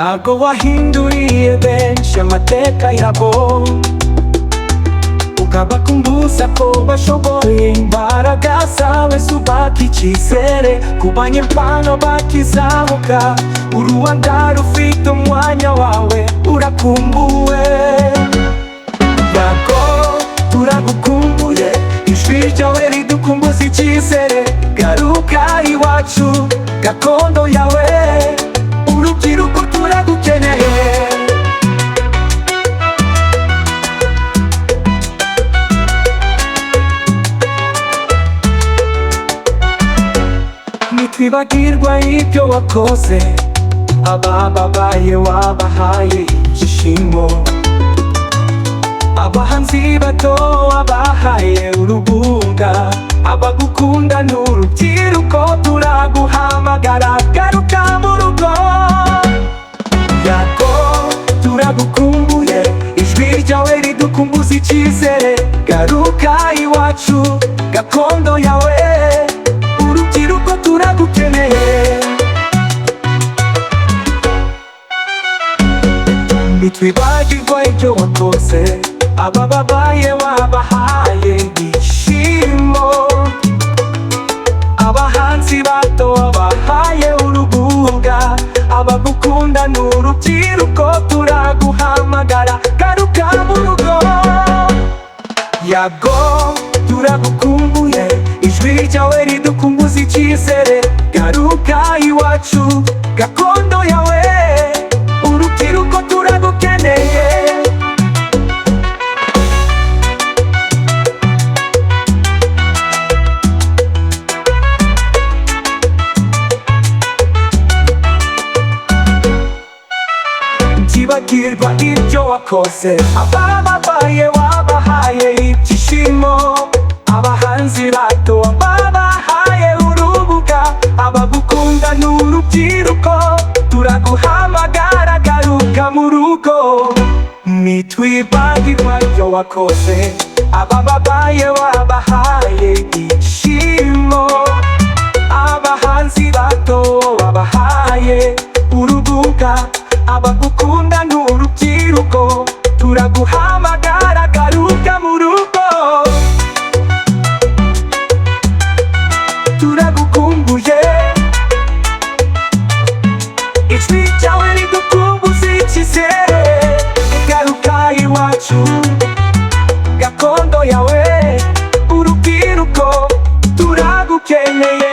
Yago wahinduriye benshi amateka yabo, ukabakumbuza ko bashoboye. Imbaraga zawe zubaka icyizere ku banyempano bakizamuka. U Rwanda rufite umwanya wawe, urakumbuwe. Yago turagukumbuye, ijwi ryawe ridukumbuza icyizere. Garuka iwacu, gakondo yawe, urubyiruko turagukeneye. Ntitwibagirwa ibyo wakoze, abababaye wabahaye ibyishimo. Abahanzi bato wabahaye urubuga, abagukunda n'urubyiruko turaguhamagara. Garuka mu rugo. Yago turagukumbuye, ijwi ryawe ridukumbuza icyizere. Garuka iwacu, gakondo yawe, urubyiruko turagukeneye. Ntitwibagirwa ibyo wakoze, abababaye wabahaye ibyishimo. Abahanzi bato wabahaye urubuga, abagukunda n'urubyiruko turaguhamagara. Garuka mu rugo. Yago turagukumbuye, ijwi ryawe ridukumbuza icyizere. Garuka iwacu, gakondo yawe, urubyiruko turagukeneye. Ntibagirwa ibyo wakoze, abababaye wabahaye ibyishimo. Abahanzi bato wabahaye urubuga, abagukunda n'urubyiruko turaguhamagara. Garuka mu rugo. Ntitwibagirwa ibyo wakoze, abababaye wabahaye ibyishimo. Abahanzi bato wabahaye urubuga, abagukunda n'urubyiruko turaguhamagara. Garuka mu rugo. Turagukumbuye, ijwi ryawe ridukumbuza icyizere. Garuka iwacu, gakondo yawe, urubyiruko turagukeneye.